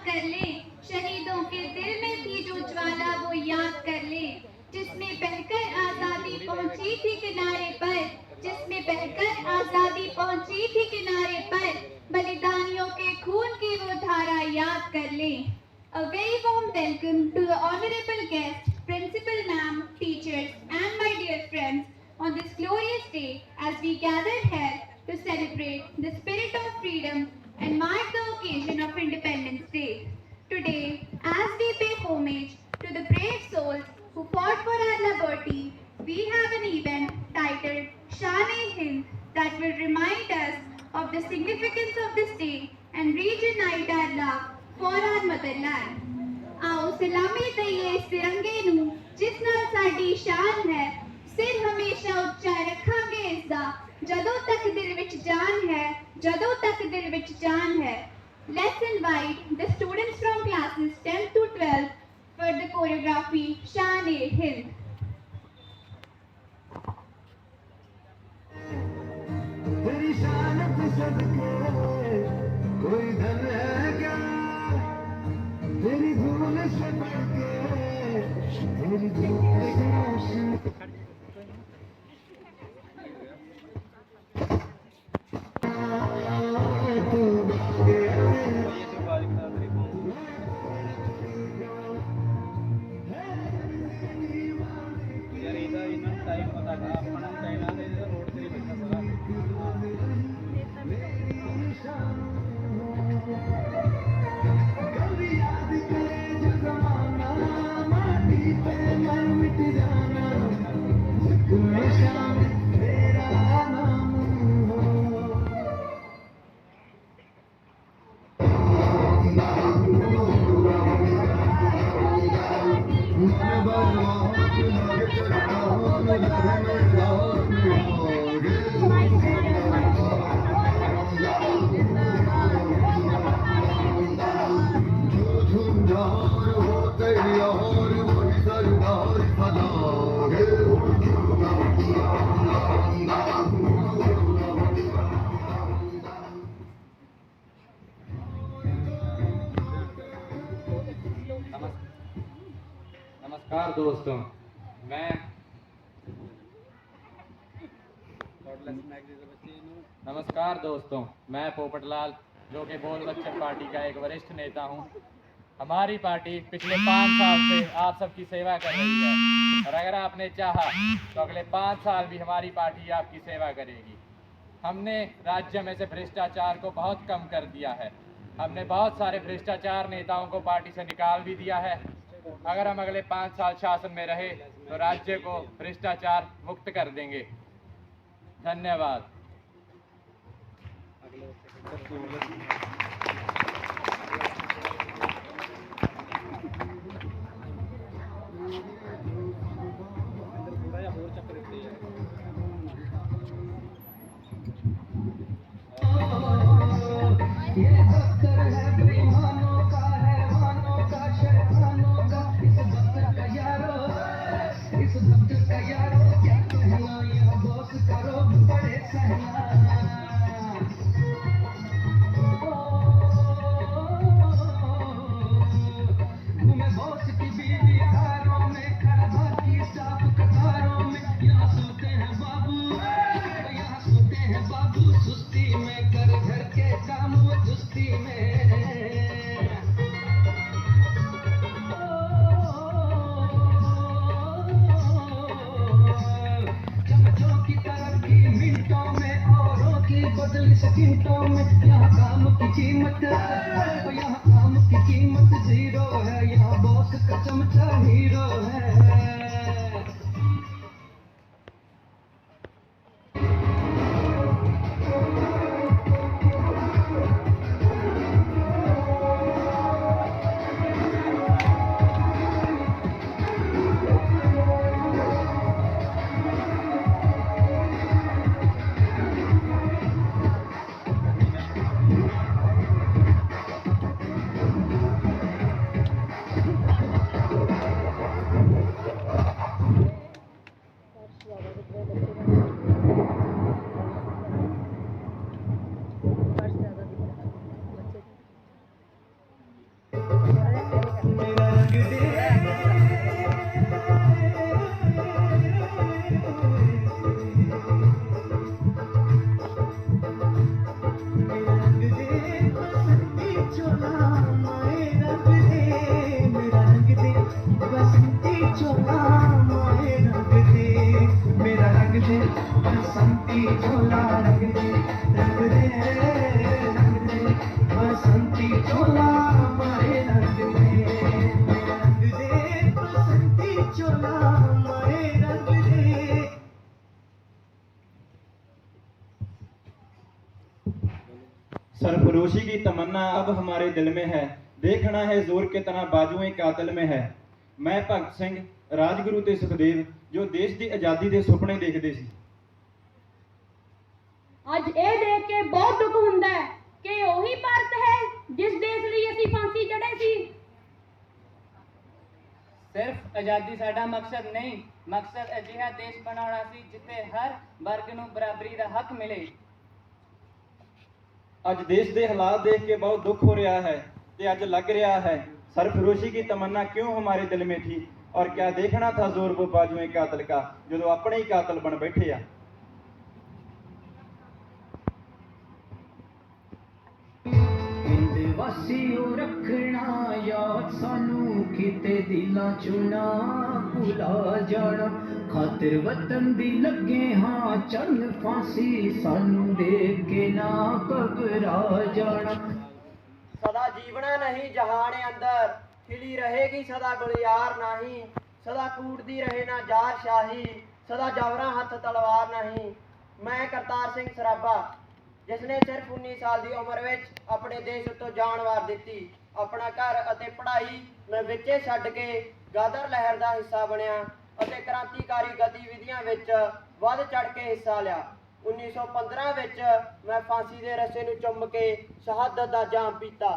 कर ले, शहीदों के दिल में थी जो ज्वाला वो याद कर ले, जिसमें बहकर आजादी पहुंची थी किनारे पर, जिसमें बहकर आजादी पहुंची थी किनारे पर, बलिदानियों के खून की वो धारा याद कर ले। A very warm welcome to the honorable guest, principal ma'am, teachers, and my dear friends on this glorious day as we gathered here to celebrate the spirit of freedom and mark the occasion of Independence Day. Today, as we pay homage to the brave souls who fought for our liberty, we have an event titled Shan-e-Hind that will remind us of the significance of this day and reunite our love for our motherland. आओ सलामी दईए इस तिरंगे नू जिस नाल साडी शान है, सिर हमेशा ਉੱਚਾ ਰੱਖਾਂਗੇ ਇਸ ਦਾ ਜਦੋਂ ਤੱਕ ਦਿਲ ਵਿੱਚ ਜਾਨ ਹੈ, ਜਦੋਂ ਤੱਕ ਦਿਲ ਵਿੱਚ ਜਾਨ ਹੈ। Let's invite the students from classes 10 to 12 for the choreography Shan-e-Hind. तेरी शान पे सदके कोई धन है क्या, तेरी धूल से बढ़ के तेरी धूल की रोशनी नमस्कार दोस्तों, मैं पोपटलाल जो कि बोल बच्चन पार्टी का एक वरिष्ठ नेता हूं। हमारी पार्टी पिछले 5 साल से आप सबकी सेवा कर रही है और अगर आपने चाहा तो अगले 5 साल भी हमारी पार्टी आपकी सेवा करेगी। हमने राज्य में से भ्रष्टाचार को बहुत कम कर दिया है। हमने बहुत सारे भ्रष्टाचार नेताओं को पार्टी से निकाल भी दिया है। अगर हम अगले 5 साल शासन में रहे तो राज्य को भ्रष्टाचार मुक्त कर देंगे। धन्यवाद। सेकंडों में यहाँ काम की कीमत जीरो है, यहाँ बॉस का चमचा हीरो है। सरफरोशी की तमन्ना अब हमारे दिल में है, देखना है जोर कितना बाजुएं कातिल में है। मैं भगत सिंह, राजगुਰੂ ਤੇ ਸੁਖਦੇਵ ਜੋ ਦੇਸ਼ ਦੀ ਆਜ਼ਾਦੀ ਦੇ ਸੁਪਨੇ ਦੇਖਦੇ ਸੀ। ਅੱਜ ਇਹ ਦੇਖ ਕੇ ਬਹੁਤ ਦੁੱਖ ਹੁੰਦਾ ਹੈ ਕਿ ਉਹੀ ਭਾਰਤ ਹੈ ਜਿਸ ਦੇਸ਼ ਲਈ ਅਸੀਂ ਫਾਂਸੀ ਚੜ੍ਹੇ ਸੀ। ਸਿਰਫ ਆਜ਼ਾਦੀ ਸਾਡਾ ਮਕਸਦ ਨਹੀਂ, ਮਕਸਦ ਅਜਿਹਾ ਦੇਸ਼ ਬਣਾਉਣਾ ਸੀ ਜਿੱਥੇ ਹਰ ਵਰਗ ਨੂੰ ਬਰਾਬਰੀ ਦਾ ਹੱਕ ਮਿਲੇ। ਅੱਜ ਦੇਸ਼ ਦੇ ਹਾਲਾਤ ਦੇਖ ਕੇ ਬਹੁਤ ਦੁੱਖ ਹੋ ਰਿਹਾ है ਤੇ ਅੱਜ लग रहा है सरफरोशी की तमन्ना क्यों हमारे दिल में थी और क्या देखना था जोर वो बाजुएं कातिल का जो अपने ही कातिल बन बैठे आ। वासियों रखना याद सानू किते दिलां चों ना भुला जाना, खातिर वतन दी लगे हाँ चल फांसी सानू देख के ना घबरा जाना। सदा जीवना नहीं जहाने अंदर, खिली रहेगी सदा गुलियार नहीं, सदा कूटती रहे ना जार शाही, सदा जबरा हथ तलवार नहीं। मैं करतार सिंह सराबा जिसने सिर्फ 19 साल की उम्र में अपने देश उत्तों जान वार दी, अपना घर अते पढ़ाई मैं विचे छड्ड के गादर लहर का हिस्सा बनया अते क्रांतिकारी गतिविधियां विच वध चढ़ के हिस्सा लिया। 1915 विच मैं फांसी के रस्से नूं चुम के शहादत का जाम पीता।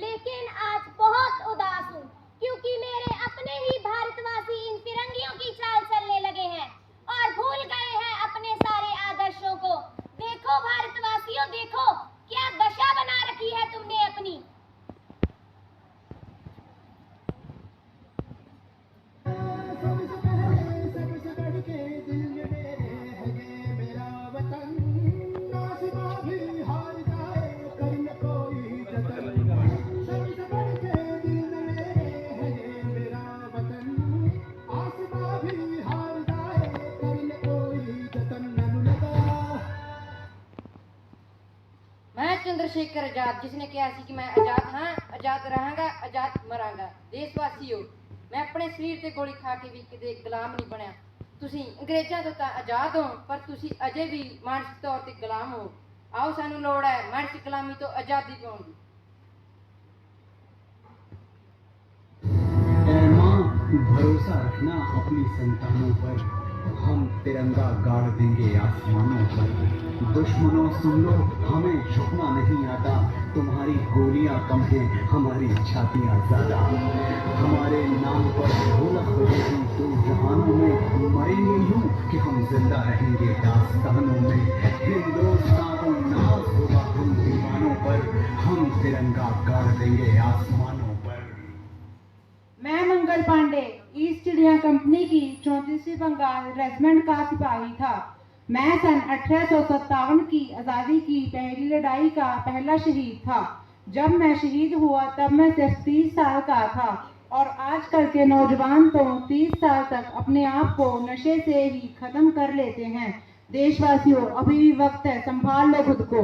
लेकिन आज बहुत उदास हूँ क्योंकि मेरे अपने ही भारतवासी इन फिरंगियों की चाल चलने लगे हैं और भूल गए हैं अपने सारे आदर्शों को। देखो भारतवासियों, देखो क्या दशा बना रखी है तुमने अपनी। चंद्रशेखर आजाद जिसने कहा सी कि मैं आजाद हाँ, आजाद रहांगा, आजाद मरांगा। देशवासियों, मैं अपने शरीर ते गोली खा के भी किते गुलाम नहीं बनया। तुसी अंग्रेजां तो आजाद हो पर तुसी अजे भी मानसिक तौर ते गुलाम हो। आओ सानू लोड़ है मानसिक गुलामी तो आजादी पाउण दी। भरोसा रखना अपनी संतानों पर, हम तिरंगा गाड़ देंगे आसमानों पर। दुश्मनों सुन लो, हमें झुकना नहीं आता, तुम्हारी गोलियां कम है हमारी छातियां ज्यादा। हमारे नाम पर ढोलक बजेगी तो जहानों में, मरेंगे यूं कि हम जिंदा रहेंगे दास्तानों में। हिंदुस्तान को नाज होगा हम दीवानों पर, हम तिरंगा गाड़ देंगे आसमानों पर। मैं Mangal Pandey east India company की 34वीं बंगाल रेजिमेंट का सिपाही था। मैं सन 1857 की आज़ादी की पहली लड़ाई का पहला शहीद था। जब मैं शहीद हुआ तब मैं सिर्फ 30 साल का था और आजकल के नौजवान तो 30 साल तक अपने आप को नशे से ही खत्म कर लेते हैं। देशवासियों, अभी भी वक्त है, संभाल लो खुद को।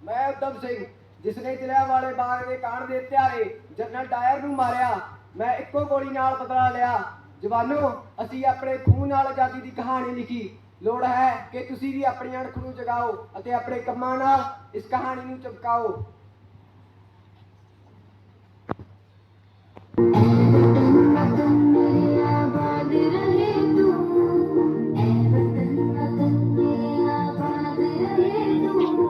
मैं उधम सिंह जिसने जलियांवाले बाग के कांड के त्यारे जनरल डायर नूं मारिया, मैं इक्को गोली नाल बदला लिया। जवानों, असीं अपने खून नाल आजादी की कहानी लिखी। लोड़ है कि तुसीं भी अपनी अणख नूं जगाओ अते अपने कंमां नाल इस कहानी नूं चमकाओ। आबाद रहे तू, ऐ वतन वतन मेरे आबाद रहे तू।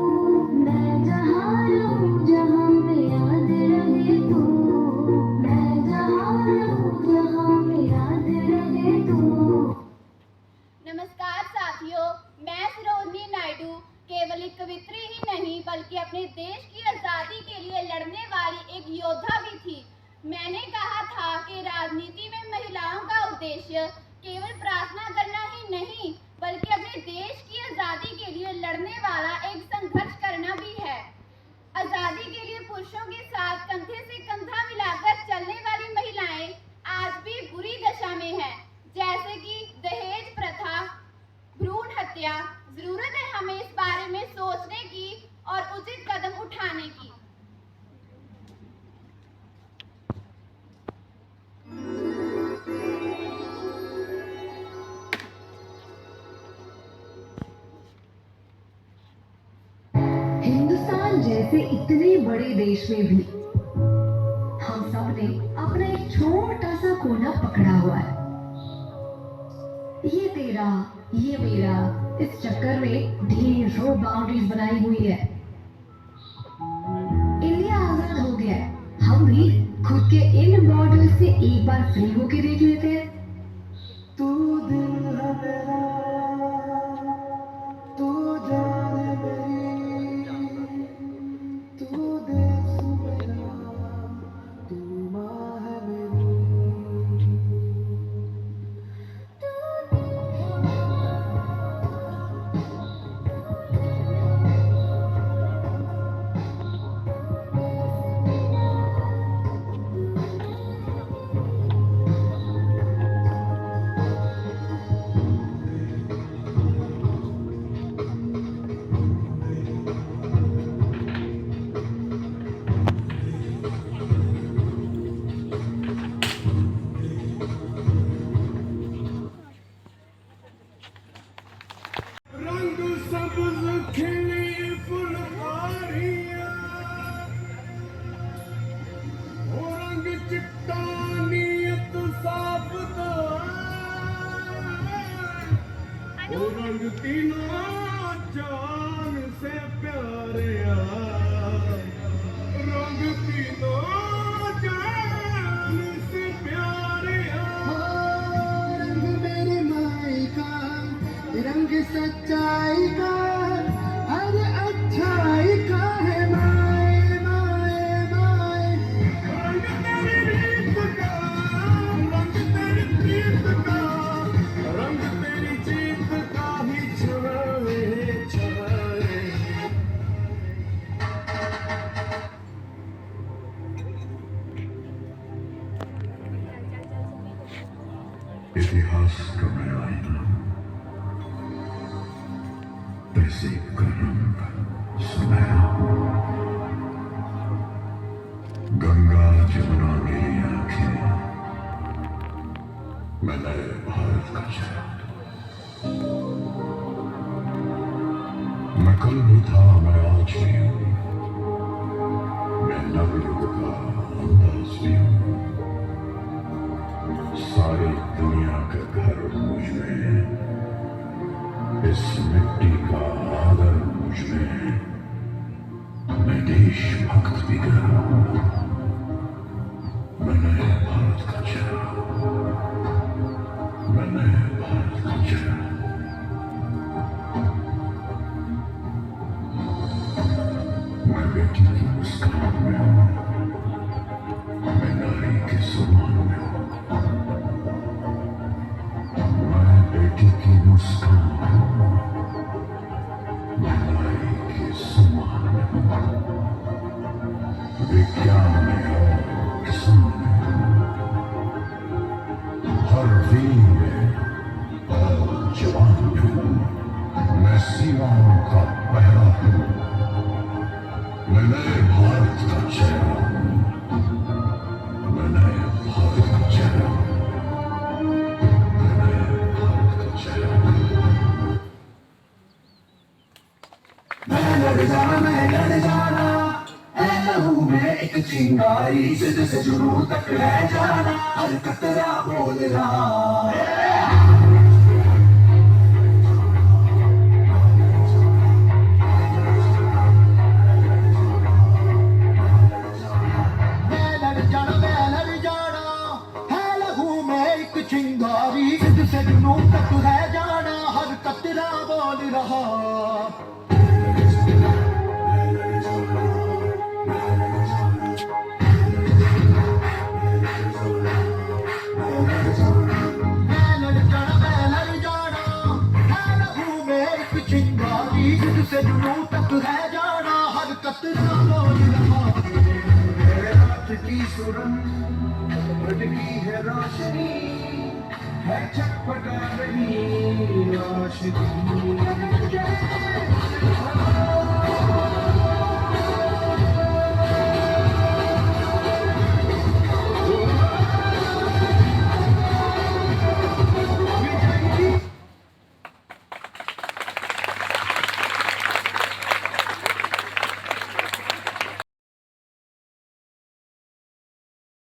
उद्देश्य केवल प्रार्थना करना ही नहीं बल्कि अपने देश की आज़ादी के लिए लड़ने वाला एक संघर्ष करना भी है। आज़ादी के लिए पुरुषों के साथ कंधे से कंधा मिलाकर चलने वाली महिलाएं आज भी बुरी दशा में हैं, जैसे कि दहेज प्रथा, भ्रूण हत्या। जरूरत है हमें इस बारे में सोचने की और उचित कदम उठाने की। हिंदुस्तान जैसे इतने बड़े देश में भी हम सब ने अपना एक छोटा सा कोना पकड़ा हुआ है। ये तेरा, ये मेरा, इस चक्कर में ढेरों बाउंड्रीज बनाई हुई है। इंडिया आजाद हो गया है, हम भी खुद के इन बॉर्डर से एक बार फ्री होके देख लेते हैं। तू दिल है मेरा, तू जान है मेरी, तू देश मेरा, तू माँ है मेरी। रंग सब्ज खिली फुलवारियां, ओ रंग चिट्टा नीयत साफ दा, ओ रंग तीनों जान से प्यारिया, रंग तीनों जान से प्यारिया। रंग मेरी माई का, रंग सच्चाई का, हर अच्छाई का है माए माए माए। रंग तेरी रीत का, रंग तेरी प्रीत का, रंग तेरी जीत का ही छाए छाए। इतिहास का मैं आईना, तहजीब का रंग सुनहरा, गंगा जमुना मेरी आंखें, मैं नए भारत का चेहरा। मैं कल भी था, मैं आज भी हूँ, मैं नवयुग का अंदाज भी हूँ। सारी दुनिया का घर मुझ में है, इस मिट्टी का आदर मुझ में है। मैं देशभक्त भी कर रहा हूँ, मैं नए भारत का चेहरा, मैं नए भारत का चेहरा। मैं बेटी की मुस्कान में हूँ, मैं नारी के सम्मान में हूँ। मैं बेटी की मुस्कान में हूँ, मैं नारी के सम्मान में हूँ। विज्ञान में और किसान में हूँ, हर वीर में और जवान में हूँ। मैं सीमाओं का पहरा हूँ, मैं नए भारत का चेहरा हूँ, मैं नए भारत का चेहरा हूँ, मैं नए भारत का चेहरा हूँ। मैं लड़ जाना है लहू में एक चिंगारी, सिर से जुनून तक रह जाना, हर कतरा बोल रहा है। चिंगारी, सिद्ध से जुनून तक है जाना, हर कतरा बोल रहा। मैं जुनून से जुनून तक है जाना, हर कतरा बोल रहा है रात की सुरंग, भटकी है रोशनी, है छटपटा रही रोशनी।